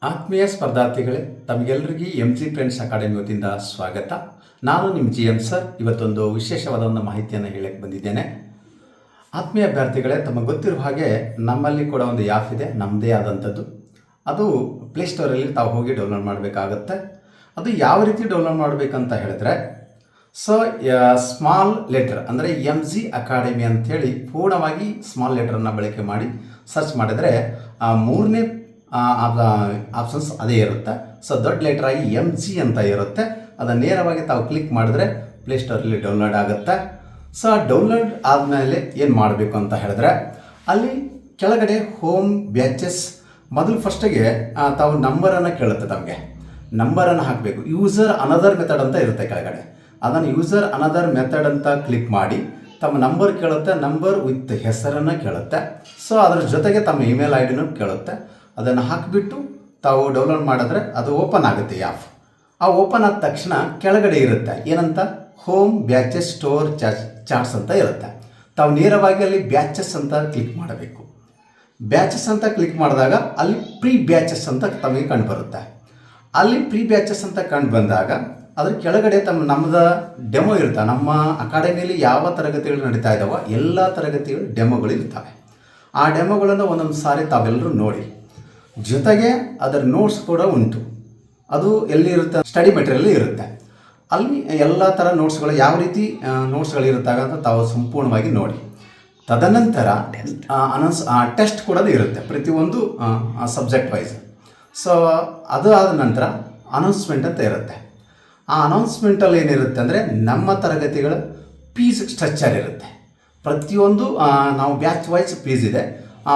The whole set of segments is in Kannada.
ಆತ್ಮೀಯ ಸ್ಪರ್ಧಾರ್ಥಿಗಳೇ, ತಮಗೆಲ್ಲರಿಗೂ MG ಫ್ರೆಂಡ್ಸ್ ಅಕಾಡೆಮಿ ವತಿಯಿಂದ ಸ್ವಾಗತ. ನಾನು ನಿಮ್ಮ GM ಸರ್. ಇವತ್ತೊಂದು ವಿಶೇಷವಾದ ಒಂದು ಮಾಹಿತಿಯನ್ನು ಹೇಳಕ್ಕೆ ಬಂದಿದ್ದೇನೆ. ಆತ್ಮೀಯ ಅಭ್ಯರ್ಥಿಗಳೇ, ತಮಗೆ ಗೊತ್ತಿರುವ ಹಾಗೆ ನಮ್ಮಲ್ಲಿ ಕೂಡ ಒಂದು ಆ್ಯಪ್ ಇದೆ, ನಮ್ಮದೇ ಆದಂಥದ್ದು. ಅದು ಪ್ಲೇಸ್ಟೋರಲ್ಲಿ ತಾವು ಹೋಗಿ ಡೌನ್ಲೋಡ್ ಮಾಡಬೇಕಾಗತ್ತೆ. ಅದು ಯಾವ ರೀತಿ ಡೌನ್ಲೋಡ್ ಮಾಡಬೇಕಂತ ಹೇಳಿದ್ರೆ, ಸ್ಮಾಲ್ ಲೆಟರ್ ಅಂದರೆ MG ಅಕಾಡೆಮಿ ಅಂಥೇಳಿ ಪೂರ್ಣವಾಗಿ ಸ್ಮಾಲ್ ಲೆಟರನ್ನು ಬಳಕೆ ಮಾಡಿ ಸರ್ಚ್ ಮಾಡಿದರೆ ಮೂರನೇ ಆಪ್ಷನ್ಸ್ ಅದೇ ಇರುತ್ತೆ. ದೊಡ್ಡ ಲೆಟರ್ ಆಗಿ MG ಅಂತ ಇರುತ್ತೆ. ಅದನ್ನು ನೇರವಾಗಿ ತಾವು ಕ್ಲಿಕ್ ಮಾಡಿದ್ರೆ ಪ್ಲೇಸ್ಟೋರಲ್ಲಿ ಡೌನ್ಲೋಡ್ ಆಗುತ್ತೆ. ಡೌನ್ಲೋಡ್ ಆದಮೇಲೆ ಏನು ಮಾಡಬೇಕು ಅಂತ ಹೇಳಿದ್ರೆ, ಅಲ್ಲಿ ಕೆಳಗಡೆ ಹೋಮ್ ಬ್ಯಾಚಸ್ ಮೊದಲು ಫಸ್ಟಿಗೆ ತಾವು ನಂಬರನ್ನು ಕೇಳುತ್ತೆ. ತಮಗೆ ನಂಬರನ್ನು ಹಾಕಬೇಕು. ಯೂಸರ್ ಅನದರ್ ಮೆಥಡ್ ಅಂತ ಇರುತ್ತೆ ಕೆಳಗಡೆ. ಅದನ್ನು ಯೂಸರ್ ಅನದರ್ ಮೆಥಡ್ ಅಂತ ಕ್ಲಿಕ್ ಮಾಡಿ ತಮ್ಮ ನಂಬರ್ ಕೇಳುತ್ತೆ. ನಂಬರ್ ವಿತ್ ಹೆಸರನ್ನು ಕೇಳುತ್ತೆ. ಅದರ ಜೊತೆಗೆ ತಮ್ಮ ಇಮೇಲ್ ID ಕೇಳುತ್ತೆ. ಅದನ್ನು ಹಾಕಿಬಿಟ್ಟು ತಾವು ಡೌನ್ಲೋಡ್ ಮಾಡಿದ್ರೆ ಅದು ಓಪನ್ ಆಗುತ್ತೆ ಆ್ಯಪ್. ಆ ಓಪನ್ ಆದ ತಕ್ಷಣ ಕೆಳಗಡೆ ಇರುತ್ತೆ ಏನಂತ, ಹೋಮ್ ಬ್ಯಾಚಸ್ ಸ್ಟೋರ್ ಚಾರ್ಟ್ಸ್ ಅಂತ ಇರುತ್ತೆ. ತಾವು ನೇರವಾಗಿ ಅಲ್ಲಿ ಬ್ಯಾಚಸ್ ಅಂತ ಕ್ಲಿಕ್ ಮಾಡಬೇಕು. ಬ್ಯಾಚಸ್ ಅಂತ ಕ್ಲಿಕ್ ಮಾಡಿದಾಗ ಅಲ್ಲಿ ಪ್ರೀ ಬ್ಯಾಚಸ್ ಅಂತ ತಮಗೆ ಕಂಡು ಬರುತ್ತೆ. ಅಲ್ಲಿ ಪ್ರೀ ಬ್ಯಾಚಸ್ ಅಂತ ಕಂಡು ಬಂದಾಗ ಅದ್ರ ಕೆಳಗಡೆ ನಮ್ಮದು ಡೆಮೋ ಇರುತ್ತೆ. ನಮ್ಮ ಅಕಾಡೆಮಿಯಲ್ಲಿ ಯಾವ ತರಗತಿಗಳು ನಡೀತಾ ಇದ್ದಾವೋ ಎಲ್ಲ ತರಗತಿಗಳು ಡೆಮೋಗಳು ಇರ್ತವೆ. ಆ ಡೆಮೋಗಳನ್ನು ಒಂದೊಂದು ಸಾರಿ ತಾವೆಲ್ಲರೂ ನೋಡಿ. ಜೊತೆಗೆ ಅದರ ನೋಟ್ಸ್ ಕೂಡ ಉಂಟು. ಅದು ಎಲ್ಲಿ ಇರುತ್ತೆ, ಸ್ಟಡಿ ಮೆಟೀರಿಯಲ್ ಇರುತ್ತೆ. ಅಲ್ಲಿ ಎಲ್ಲ ಥರ ನೋಟ್ಸ್ಗಳು ಯಾವ ರೀತಿ ನೋಟ್ಸ್ಗಳಿರುತ್ತವೆ ಅಂತ ತಾವು ಸಂಪೂರ್ಣವಾಗಿ ನೋಡಿ. ತದನಂತರ ಟೆಸ್ಟ್ ಕೂಡ ಇರುತ್ತೆ ಪ್ರತಿಯೊಂದು ಸಬ್ಜೆಕ್ಟ್ ವೈಸ್. ಅದು ಆದ ನಂತರ ಅನೌನ್ಸ್ಮೆಂಟ್ ಅಂತ ಇರುತ್ತೆ. ಆ ಅನೌನ್ಸ್ಮೆಂಟಲ್ಲಿ ಏನಿರುತ್ತೆ ಅಂದರೆ ನಮ್ಮ ತರಗತಿಗಳ ಫೀಸ್ ಸ್ಟ್ರಕ್ಚರ್ ಇರುತ್ತೆ. ಪ್ರತಿಯೊಂದು ನಾವು ಬ್ಯಾಚ್ ವೈಸ್ ಫೀಸ್ ಇದೆ. ಆ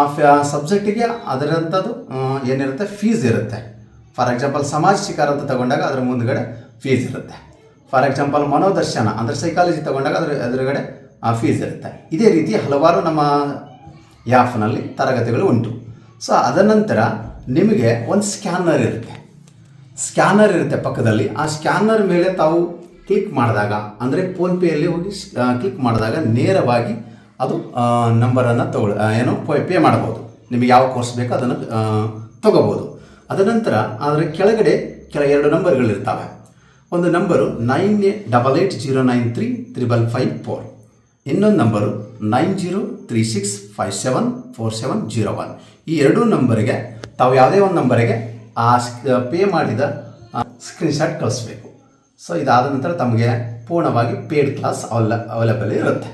ಸಬ್ಜೆಕ್ಟಿಗೆ ಅದರಂಥದ್ದು ಏನಿರುತ್ತೆ, ಫೀಸ್ ಇರುತ್ತೆ. ಫಾರ್ ಎಕ್ಸಾಂಪಲ್ ಸಮಾಜ ಶಿಕಾರ ಅಂತ ತಗೊಂಡಾಗ ಅದರ ಮುಂದುಗಡೆ ಫೀಸ್ ಇರುತ್ತೆ. ಫಾರ್ ಎಕ್ಸಾಂಪಲ್ ಮನೋದರ್ಶನ ಅಂದರೆ ಸೈಕಾಲಜಿ ತಗೊಂಡಾಗ ಎದುರುಗಡೆ ಫೀಸ್ ಇರುತ್ತೆ. ಇದೇ ರೀತಿ ಹಲವಾರು ನಮ್ಮ ಆ್ಯಪ್ನಲ್ಲಿ ತರಗತಿಗಳು ಉಂಟು. ಅದನಂತರ ನಿಮಗೆ ಒಂದು ಸ್ಕ್ಯಾನರ್ ಇರುತ್ತೆ ಪಕ್ಕದಲ್ಲಿ. ಆ ಸ್ಕ್ಯಾನರ್ ಮೇಲೆ ತಾವು ಕ್ಲಿಕ್ ಮಾಡಿದಾಗ ಅಂದರೆ ಫೋನ್ಪೇಯಲ್ಲಿ ಹೋಗಿ ಕ್ಲಿಕ್ ಮಾಡಿದಾಗ ನೇರವಾಗಿ ಅದು ನಂಬರನ್ನು ಪೇ ಮಾಡ್ಬೋದು. ನಿಮಗೆ ಯಾವ ಕೋರ್ಸ್ ಬೇಕೋ ಅದನ್ನು ತೊಗೋಬೋದು. ಅದನಂತರ ಅದರ ಕೆಳಗಡೆ ಎರಡು ನಂಬರ್ಗಳಿರ್ತವೆ. ಒಂದು ನಂಬರು 9880935554, ಇನ್ನೊಂದು ನಂಬರು 9036574701. ಈ ಎರಡೂ ನಂಬರಿಗೆ ತಾವು ಯಾವುದೇ ಒಂದು ನಂಬರಿಗೆ ಆ ಪೇ ಮಾಡಿದ ಸ್ಕ್ರೀನ್ಶಾಟ್ ಕಳಿಸ್ಬೇಕು. ಇದಾದ ನಂತರ ತಮಗೆ ಪೂರ್ಣವಾಗಿ ಪೇಯ್ಡ್ ಕ್ಲಾಸ್ ಅವೈಲೇಬಲ್ ಇರುತ್ತೆ.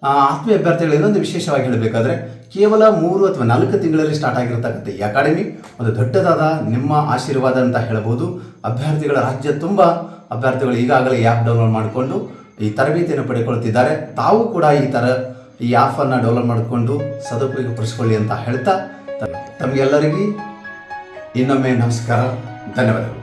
ಆತ್ಮೀಯ ಅಭ್ಯರ್ಥಿಗಳು ಇನ್ನೊಂದು ವಿಶೇಷವಾಗಿ ಹೇಳಬೇಕಾದ್ರೆ, ಕೇವಲ 3 ಅಥವಾ 4 ತಿಂಗಳಲ್ಲಿ ಸ್ಟಾರ್ಟ್ ಆಗಿರತಕ್ಕಂಥ ಈ ಅಕಾಡೆಮಿ ಒಂದು ದೊಡ್ಡದಾದ ನಿಮ್ಮ ಆಶೀರ್ವಾದ ಅಂತ ಹೇಳ್ಬೋದು. ರಾಜ್ಯ ತುಂಬ ಅಭ್ಯರ್ಥಿಗಳು ಈಗಾಗಲೇ ಆ್ಯಪ್ ಡೌನ್ಲೋಡ್ ಮಾಡಿಕೊಂಡು ಈ ತರಬೇತಿಯನ್ನು ಪಡೆದುಕೊಳ್ತಿದ್ದಾರೆ. ತಾವು ಕೂಡ ಈ ಆ್ಯಪನ್ನು ಡೌನ್ಲೋಡ್ ಮಾಡಿಕೊಂಡು ಸದುಪಯೋಗ ಪಡಿಸ್ಕೊಳ್ಳಿ ಅಂತ ಹೇಳ್ತಾ ತಮಗೆಲ್ಲರಿಗೂ ಇನ್ನೊಮ್ಮೆ ನಮಸ್ಕಾರ, ಧನ್ಯವಾದಗಳು.